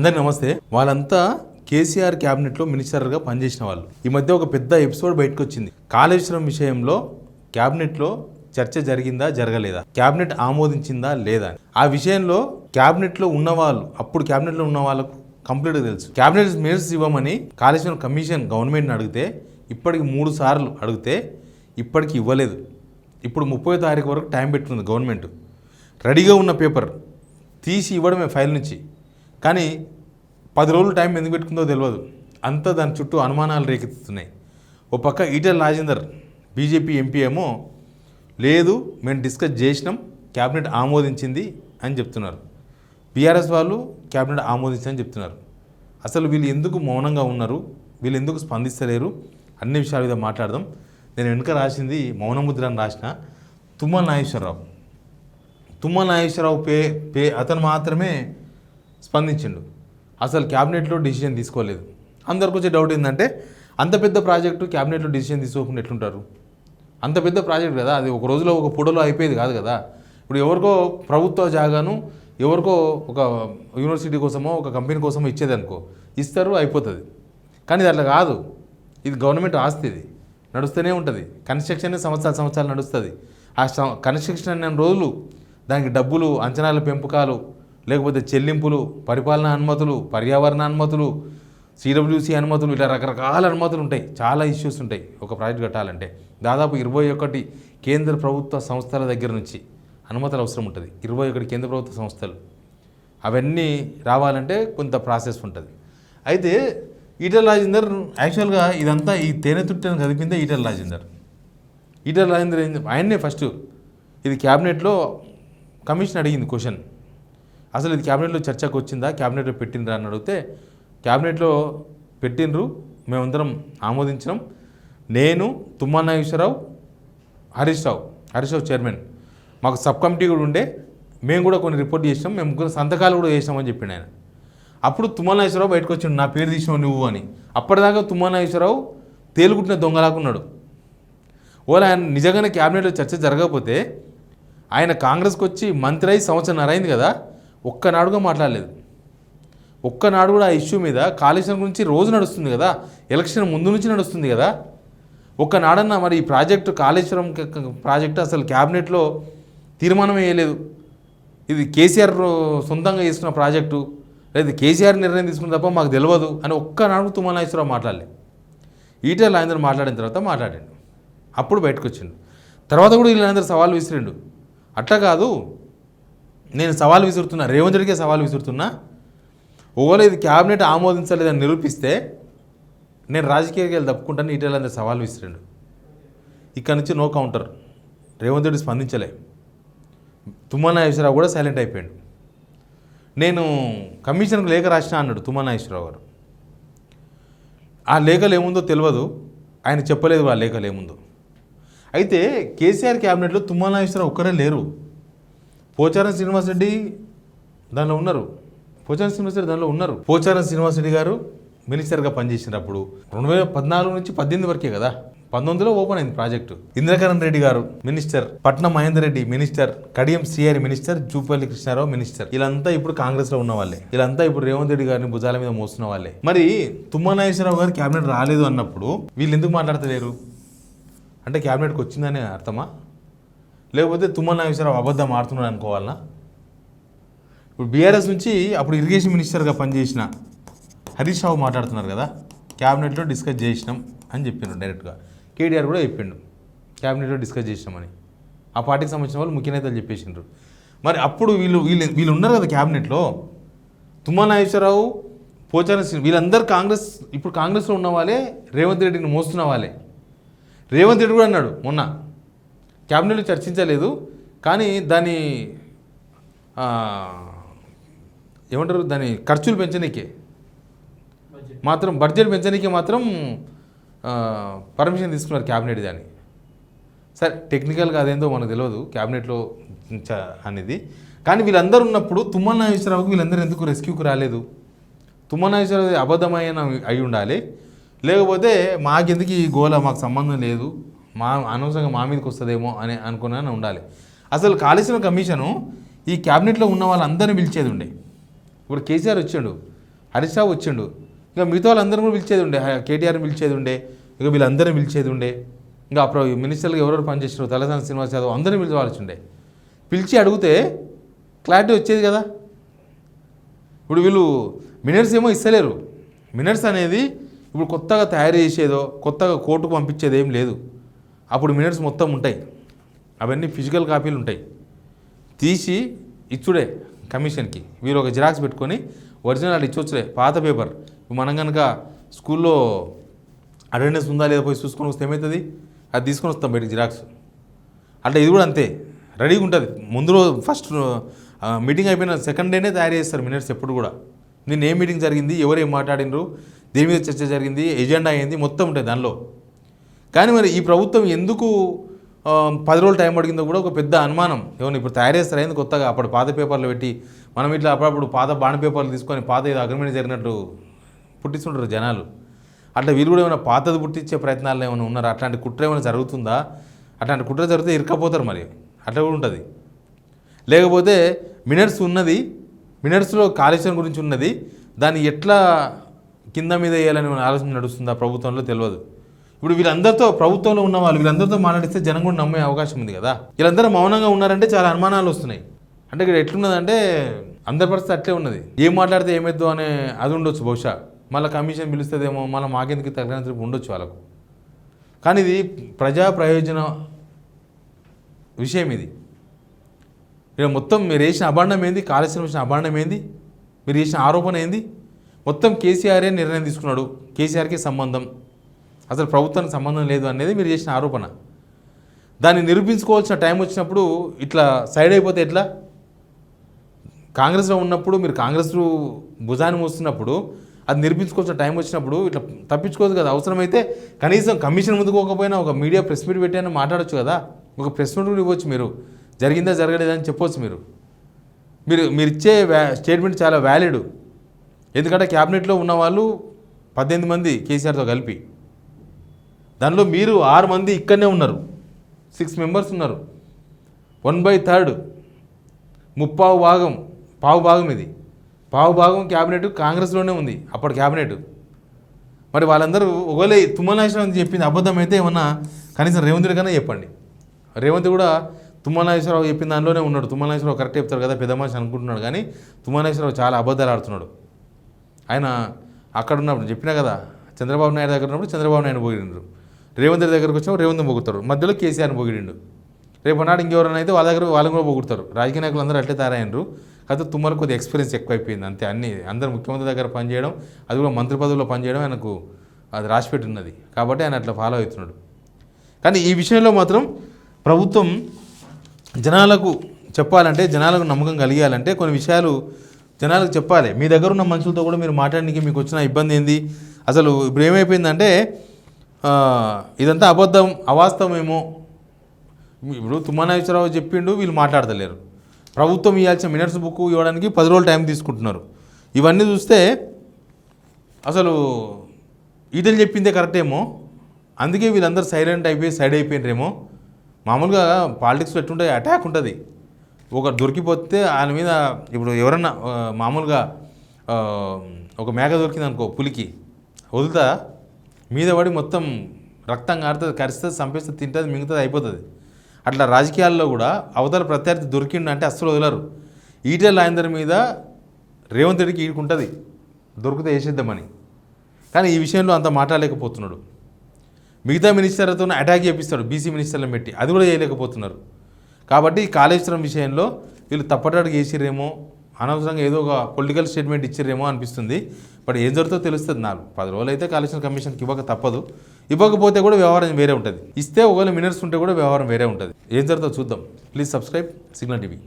అందరికీ నమస్తే. వాళ్ళంతా కేసీఆర్ క్యాబినెట్లో మినిస్టర్గా పనిచేసిన వాళ్ళు. ఈ మధ్య ఒక పెద్ద ఎపిసోడ్ బయటకు వచ్చింది. కాళేశ్వరం విషయంలో క్యాబినెట్లో చర్చ జరిగిందా జరగలేదా, క్యాబినెట్ ఆమోదించిందా లేదా, ఆ విషయంలో క్యాబినెట్లో ఉన్నవాళ్ళు, అప్పుడు క్యాబినెట్లో ఉన్న వాళ్ళకు కంప్లీట్గా తెలుసు. క్యాబినెట్ మినిట్స్ ఇవ్వమని కాళేశ్వరం కమిషన్ గవర్నమెంట్ని అడిగితే ఇప్పటికి 3 సార్లు అడిగితే ఇప్పటికి ఇవ్వలేదు. ఇప్పుడు 30వ తారీఖు వరకు టైం పెట్టుకుంది గవర్నమెంట్. రెడీగా ఉన్న పేపర్ తీసి ఇవ్వడమే ఫైల్ నుంచి. కానీ 10 రోజులు టైం ఎందుకు పెట్టుకుందో తెలియదు. అంతా దాని చుట్టూ అనుమానాలు రేకెత్తుతున్నాయి. ఓ పక్క ఈటెల రాజేందర్ బీజేపీ ఎంపీ ఏమో లేదు మేము డిస్కస్ చేసినాం, క్యాబినెట్ ఆమోదించింది అని చెప్తున్నారు. బీఆర్ఎస్ వాళ్ళు క్యాబినెట్ ఆమోదించిందని చెప్తున్నారు. అసలు వీళ్ళు ఎందుకు మౌనంగా ఉన్నారు, వీళ్ళు ఎందుకు స్పందిస్తలేరు, అన్ని విషయాల మీద మాట్లాడదాం. నేను వెనుక రాసింది మౌనముద్ర అని రాసిన. తుమ్మల నాగేశ్వరరావు అతను మాత్రమే స్పందించిండు. అసలు క్యాబినెట్లో డిసిజన్ తీసుకోలేదు. అందరికి వచ్చే డౌట్ ఏంటంటే అంత పెద్ద ప్రాజెక్టు క్యాబినెట్లో డిసిజన్ తీసుకోకుండా ఎట్లుంటారు? అంత పెద్ద ప్రాజెక్ట్ కదా, అది ఒక రోజులో ఒక పూటలో అయిపోయేది కాదు కదా. ఇప్పుడు ఎవరికో ప్రభుత్వ జాగాను ఎవరికో ఒక యూనివర్సిటీ కోసమో ఒక కంపెనీ కోసమో ఇచ్చేది అనుకో, ఇస్తారు అయిపోతుంది. కానీ ఇది అట్లా కాదు. ఇది గవర్నమెంట్ ఆస్తి, ఇది నడుస్తూనే ఉంటుంది. కన్స్ట్రక్షన్ సంవత్సరాలు నడుస్తుంది. ఆ కన్స్ట్రక్షన్ అన్న రోజులు దానికి డబ్బులు, అంచనాల పెంపకాలు, లేకపోతే చెల్లింపులు, పరిపాలనా అనుమతులు, పర్యావరణ అనుమతులు, సిడబ్ల్యూసి అనుమతులు, ఇట్లా రకరకాల అనుమతులు ఉంటాయి. చాలా ఇష్యూస్ ఉంటాయి ఒక ప్రాజెక్ట్ కట్టాలంటే. దాదాపు 21 కేంద్ర ప్రభుత్వ సంస్థల దగ్గర నుంచి అనుమతులు అవసరం ఉంటుంది. 21 కేంద్ర ప్రభుత్వ సంస్థలు అవన్నీ రావాలంటే కొంత ప్రాసెస్ ఉంటుంది. అయితే ఈటెల రాజేందర్ యాక్చువల్గా ఇదంతా ఈ తేనెతుట్టని కదిపిందే ఈటెల రాజేందర్ ఆయన్నే ఫస్ట్ ఇది క్యాబినెట్లో కమిషన్ అడిగింది క్వశ్చన్. అసలు ఇది క్యాబినెట్లో చర్చకు వచ్చిందా, క్యాబినెట్లో పెట్టినరా అని అడిగితే క్యాబినెట్లో పెట్టినరు, మేమందరం ఆమోదించినాం. నేను, తుమ్మల నాగేశ్వరరావు, హరీష్ రావు చైర్మన్, మాకు సబ్ కమిటీ కూడా ఉండే, మేము కూడా కొన్ని రిపోర్ట్ చేసినాం, మేము ముగ్గురు సంతకాలు కూడా చేసినామని చెప్పిండు ఆయన. అప్పుడు తుమ్మల నాగేశ్వరరావు బయటకు వచ్చిండు, నా పేరు తీసినావు నువ్వు అని. అప్పటిదాకా తుమ్మల నాగేశ్వరరావు తేలుకుంటున్న దొంగలాకున్నాడు. ఓలా ఆయన నిజంగానే క్యాబినెట్లో చర్చ జరగకపోతే ఆయన కాంగ్రెస్కి వచ్చి మంత్రి అయి సంవత్సరం అయింది కదా, ఒక్కనాడుగా మాట్లాడలేదు. ఒక్కనాడు కూడా ఆ ఇష్యూ మీద కాళేశ్వరం గురించి రోజు నడుస్తుంది కదా, ఎలక్షన్ ముందు నుంచి నడుస్తుంది కదా, ఒక్కనాడన్నా మరి ఈ ప్రాజెక్టు కాళేశ్వరం ప్రాజెక్టు అసలు క్యాబినెట్లో తీర్మానం వేయలేదు, ఇది కేసీఆర్ సొంతంగా చేసుకున్న ప్రాజెక్టు, లేదా కేసీఆర్ నిర్ణయం తీసుకున్న తప్ప మాకు తెలియదు అని ఒక్కనాడు తుమ్మల నాగేశ్వరరావు మాట్లాడలేదు. ఈటెల రాజేందర్ మాట్లాడిన తర్వాత మాట్లాడాడు. అప్పుడు బయటకు వచ్చిండు. తర్వాత కూడా వీళ్ళందరూ సవాల్ విసిరిండు. అట్లా కాదు, నేను సవాల్ విసురుతున్నా, రేవంత్ రెడ్డికే సవాల్ విసురుతున్నా. ఓవర్ ఇది క్యాబినెట్ ఆమోదించలేదని నిరూపిస్తే నేను రాజకీయానికి వెళ్ళి తప్పుకుంటాను ఈటెల అందరూ సవాల్ విసిరిండు. ఇక్కడ నుంచి నో కౌంటర్. రేవంత్ రెడ్డి స్పందించలే. తుమ్మల నాగేశ్వరరావు కూడా సైలెంట్ అయిపోయాడు. నేను కమిషన్కి లేఖ రాసినా అన్నాడు తుమ్మల నాగేశ్వరరావు గారు. ఆ లేఖలు ఏముందో తెలియదు, ఆయన చెప్పలేదు ఆ లేఖలు ఏముందో. అయితే కేసీఆర్ క్యాబినెట్లో తుమ్మల నాగేశ్వరరావు ఒక్కరే లేరు. పోచారం శ్రీనివాసరెడ్డి దానిలో ఉన్నారు. పోచారం శ్రీనివాసరెడ్డి గారు మినిస్టర్గా పనిచేసినప్పుడు 2014 నుంచి 18 వరకే కదా, 19లో ఓపెన్ అయింది ప్రాజెక్టు. ఇంద్రకరణ్ రెడ్డి గారు minister, Patnam Mahender Reddy minister, Kadiyam Srihari minister, Jupally Krishna Rao minister. వీళ్ళంతా ఇప్పుడు కాంగ్రెస్లో ఉన్న వాళ్ళే. వీళ్ళంతా ఇప్పుడు రేవంత్ రెడ్డి గారిని భుజాల మీద మోస్తున్న వాళ్ళే. మరి తుమ్మల నాగేశ్వరరావు గారు క్యాబినెట్ రాలేదు అన్నప్పుడు వీళ్ళు ఎందుకు మాట్లాడతలేరు? అంటే క్యాబినెట్కి వచ్చిందనే అర్థమా, లేకపోతే తుమ్మల నాగేశ్వరరావు అబద్ధం ఆడుతున్నాడు అనుకోవాలనా? ఇప్పుడు బీఆర్ఎస్ నుంచి అప్పుడు ఇరిగేషన్ మినిస్టర్గా పనిచేసిన హరీష్ రావు మాట్లాడుతున్నారు కదా, క్యాబినెట్లో డిస్కస్ చేసినాం అని చెప్పిండ్రు డైరెక్ట్గా. కేటీఆర్ కూడా చెప్పిండు క్యాబినెట్లో డిస్కస్ చేసినామని. ఆ పార్టీకి సంబంధించిన వాళ్ళు ముఖ్య నేతలు చెప్పేసిండ్రు. మరి అప్పుడు వీళ్ళు ఉన్నారు కదా క్యాబినెట్లో, తుమ్మల నాగేశ్వరరావు, పోచారం, వీళ్ళందరూ ఇప్పుడు కాంగ్రెస్లో ఉన్న వాళ్ళే, రేవంత్ రెడ్డిని మోస్తున్న వాళ్ళే. రేవంత్ రెడ్డి కూడా అన్నాడు మొన్న, క్యాబినెట్లో చర్చించలేదు కానీ దాని ఏమంటారు, దాని ఖర్చులు పెంచనీకే మాత్రం, బడ్జెట్ పెంచనీకే మాత్రం పర్మిషన్ తీసుకున్నారు క్యాబినెట్ దాన్ని. సరే టెక్నికల్గా అదేందో మనకు తెలియదు క్యాబినెట్లో అనేది. కానీ వీళ్ళందరూ ఉన్నప్పుడు తుమ్మల నాగేశ్వరరావుకి వీళ్ళందరూ ఎందుకు రెస్క్యూకి రాలేదు? తుమ్మల నాగేశ్వరరావు అబద్ధమైన అయి ఉండాలి, లేకపోతే మాకెందుకు ఈ గోల, మాకు సంబంధం లేదు, అనవసరంగా మా మీదకి వస్తుందేమో అని అనుకున్నాను ఉండాలి. అసలు కాళేశ్వరం కమిషను ఈ క్యాబినెట్లో ఉన్న వాళ్ళందరినీ పిలిచేది ఉండే. ఇప్పుడు కేసీఆర్ వచ్చాడు, హరీష్ రావు వచ్చిండు, ఇక మిగతా వాళ్ళందరూ కూడా పిలిచేది ఉండే, కేటీఆర్ని పిలిచేది ఉండే, ఇక వీళ్ళందరినీ పిలిచేది ఉండే, ఇంకా అప్పుడు మినిస్టర్లు ఎవరెవరు పనిచేసారు తలసాని శ్రీనివాస్ యాదవ్ అందరినీ పిలిచవలసి ఉండే. పిలిచి అడిగితే క్లారిటీ వచ్చేది కదా. ఇప్పుడు వీళ్ళు మినిట్స్ ఏమో ఇస్తలేరు. మినిట్స్ అనేది ఇప్పుడు కొత్తగా తయారు చేసేదో కొత్తగా కోర్టుకు పంపించేది ఏం లేదు. అప్పుడు మినిట్స్ మొత్తం ఉంటాయి, అవన్నీ ఫిజికల్ కాపీలు ఉంటాయి, తీసి ఇచ్చుడే కమిషన్కి. వీరు ఒక జిరాక్స్ పెట్టుకొని ఒరిజినల్ అది ఇచ్చొచ్చులే. పాత పేపర్ మనం కనుక స్కూల్లో అటెండెన్స్ ఉందా లేదా పోయి చూసుకొని వస్తే ఏమవుతుంది, అది తీసుకొని వస్తాం బయటికి జిరాక్స్. అంటే ఇది కూడా అంతే రెడీగా ఉంటుంది. ముందు రోజు ఫస్ట్ మీటింగ్ అయిపోయిన సెకండ్ డేనే తయారు చేస్తారు మినిట్స్. ఎప్పుడు కూడా నిన్న ఏ మీటింగ్ జరిగింది, ఎవరు ఏం మాట్లాడినరు, దేని మీద చర్చ జరిగింది, ఎజెండా అయింది మొత్తం ఉంటుంది దానిలో. కానీ మరి ఈ ప్రభుత్వం ఎందుకు 10 రోజులు టైం పడిగిందో కూడా ఒక పెద్ద అనుమానం. ఏమన్నా ఇప్పుడు తయారు చేస్తారు అయింది కొత్తగా, అప్పుడు పాత పేపర్లు పెట్టి మనం ఇట్లా అప్పుడప్పుడు పాత బాండ్ పేపర్లు తీసుకొని పాత ఏదో అగ్రిమెంట్ జరిగినట్టు పుట్టిస్తుంటారు జనాలు. అట్లా వీళ్ళు కూడా ఏమైనా పాతది పుట్టించే ప్రయత్నాలు ఏమైనా ఉన్నారా, అట్లాంటి కుట్ర ఏమైనా జరుగుతుందా? అట్లాంటి కుట్ర జరిగితే ఇరుక్కపోతారు మరి, అట్లా కూడా ఉంటుంది. లేకపోతే మినిట్స్ ఉన్నది, మినిట్స్లో కాళేశ్వరం గురించి ఉన్నది, దాన్ని ఎట్లా కింద మీద వేయాలని ఆలోచన నడుస్తుందా ప్రభుత్వంలో తెలియదు. ఇప్పుడు వీళ్ళందరితో ప్రభుత్వంలో ఉన్న వాళ్ళు వీళ్ళందరితో మాట్లాడిస్తే జనం కూడా నమ్మే అవకాశం ఉంది కదా. వీళ్ళందరూ మౌనంగా ఉన్నారంటే చాలా అనుమానాలు వస్తున్నాయి. అంటే ఇక్కడ ఎట్లున్నదంటే అందరి పరిస్థితి అట్లే ఉన్నది. ఏం మాట్లాడితే ఏమైద్దో అనే అది ఉండొచ్చు బహుశా. మళ్ళీ కమిషన్ పిలుస్తుందేమో, మళ్ళీ మాకెందుకు తగినంత ఉండొచ్చు వాళ్ళకు. కానీ ఇది ప్రజా ప్రయోజన విషయం. ఇది ఇక్కడ మొత్తం మీరు వేసిన అభాండం ఏంది, కాళేశ్వరం వేసిన అభాండం ఏంది, మీరు చేసిన ఆరోపణ ఏంది, మొత్తం కేసీఆరే నిర్ణయం తీసుకున్నాడు, కేసీఆర్కి సంబంధం, అసలు ప్రభుత్వానికి సంబంధం లేదు అనేది మీరు చేసిన ఆరోపణ. దాన్ని నిరూపించుకోవాల్సిన టైం వచ్చినప్పుడు ఇట్లా సైడ్ అయిపోతే ఎట్లా? కాంగ్రెస్లో ఉన్నప్పుడు మీరు కాంగ్రెస్ భుజాన్ని మోస్తున్నప్పుడు అది నిరూపించుకోవాల్సిన టైం వచ్చినప్పుడు ఇట్లా తప్పించుకోవచ్చు కదా. అవసరమైతే కనీసం కమిషన్ ముందుకోకపోయినా ఒక మీడియా ప్రెస్ మీట్ పెట్టైనా మాట్లాడచ్చు కదా. ఒక ప్రెస్ మీట్ కూడా ఇవ్వచ్చు, మీరు జరిగిందా జరగలేదా అని చెప్పవచ్చు. మీరు ఇచ్చే స్టేట్మెంట్ చాలా వ్యాలిడ్. ఎందుకంటే క్యాబినెట్లో ఉన్న వాళ్ళు 18 మంది కేసీఆర్తో కలిపి, దానిలో మీరు 6 మంది ఇక్కడనే ఉన్నారు, 6 మెంబర్స్ ఉన్నారు. 1/3 పావు భాగం ఇది పావు భాగం క్యాబినెట్ కాంగ్రెస్లోనే ఉంది అప్పుడు క్యాబినెట్. మరి వాళ్ళందరూ ఒకవేళ తుమ్మల నాగేశ్వరరావు చెప్పింది అబద్ధం అయితే ఏమన్నా కనీసం రేవంత్ రెడ్డి కన్నా చెప్పండి. రేవంత్ కూడా తుమ్మల నాగేశ్వరరావు చెప్పిన దానిలోనే ఉన్నాడు. తుమ్మల నాగేశ్వరరావు కరెక్ట్ చెప్తారు కదా పెద్ద మనిషి అనుకుంటున్నాడు, కానీ తుమ్మల నాగేశ్వరరావు చాలా అబద్ధాలు ఆడుతున్నాడు. ఆయన అక్కడ ఉన్నప్పుడు చెప్పినా కదా, చంద్రబాబు నాయుడు దగ్గర ఉన్నప్పుడు చంద్రబాబు నాయుడు పోయిండ్రు, రేవంత్ రెడ్డి దగ్గరకు వచ్చినప్పుడు రేవంత్ పొగుతారు, మధ్యలో కేసీఆర్ని పొగిడిండు. రేపు నాడు ఇంకెవరైనా అయితే వాళ్ళ దగ్గర వాళ్ళని కూడా పొగుడతారు. రాజకీయ నాయకులు అందరూ అట్లే తయారైనరు. కాకపోతే తుమ్మలకు కొద్దిగా ఎక్స్పీరియన్స్ ఎక్కువైపోయింది అంతే. అందరూ ముఖ్యమంత్రి దగ్గర పనిచేయడం, అది కూడా మంత్రి పదవిలో పనిచేయడం ఆయనకు అది రాసిపెట్టి ఉన్నది కాబట్టి ఆయన అట్లా ఫాలో అవుతున్నాడు. కానీ ఈ విషయంలో మాత్రం ప్రభుత్వం జనాలకు చెప్పాలంటే, జనాలకు నమ్మకం కలిగాలంటే కొన్ని విషయాలు జనాలకు చెప్పాలి. మీ దగ్గర ఉన్న మనుషులతో కూడా మీరు మాట్లాడడానికి మీకు వచ్చిన ఇబ్బంది ఏంది, అసలు ఇప్పుడు ఏమైపోయిందంటే ఇదంతా అబద్ధం అవాస్తవమేమో. ఇప్పుడు తుమ్మల నాగేశ్వరరావు చెప్పిండు, వీళ్ళు మాట్లాడతలేరు. ప్రభుత్వం ఇవ్వాల్సిన మినిట్స్ బుక్ ఇవ్వడానికి 10 రోజులు టైం తీసుకుంటున్నారు. ఇవన్నీ చూస్తే అసలు ఈటలు చెప్పిందే కరెక్ట్ ఏమో, అందుకే వీళ్ళందరూ సైలెంట్ అయిపోయి సైడ్ అయిపోయినరేమో. మామూలుగా పాలిటిక్స్లో ఎట్టుంటే అటాక్ ఉంటుంది, ఒక దొరికిపోతే ఆయన మీద. ఇప్పుడు ఎవరన్నా మామూలుగా ఒక మేక దొరికింది అనుకో, పులికి వదులుతా మీద పడి మొత్తం రక్తం కారుతుంది, కరిస్తుంది, చంపేస్తుంది, తింటుంది, మిగుతుంది, అయిపోతుంది. అట్లా రాజకీయాల్లో కూడా అవతల ప్రత్యర్థి దొరికిండంటే అస్సలు వదలరు. ఈటెల రాజేందర్ మీద రేవంత్ రెడ్డికి ఈడుకుంటుంది దొరికితే వేసేద్దామని, కానీ ఈ విషయంలో అంత మాట్లాడలేకపోతున్నాడు. మిగతా మినిస్టర్లతో అటాక్ చేపిస్తాడు, బీసీ మినిస్టర్లను పెట్టి, అది కూడా చేయలేకపోతున్నారు. కాబట్టి కాళేశ్వరం విషయంలో వీళ్ళు తప్పటాడుగు చేసిర్రేమో, అనవసరంగా ఏదో ఒక పొలిటికల్ స్టేట్మెంట్ ఇచ్చిర్రేమో అనిపిస్తుంది. బట్ ఏం జరుగుతుందో తెలుస్తుంది. 10 రోజులు అయితే కాళేశ్వరం కమిషన్కి ఇవ్వక తప్పదు. ఇవ్వకపోతే కూడా వ్యవహారం వేరే ఉంటుంది, ఇస్తే ఒకవేళ మినిట్స్ ఉంటే కూడా వ్యవహారం వేరే ఉంటుంది. ఏం జరుగుతుందో చూద్దాం. Please subscribe signal TV.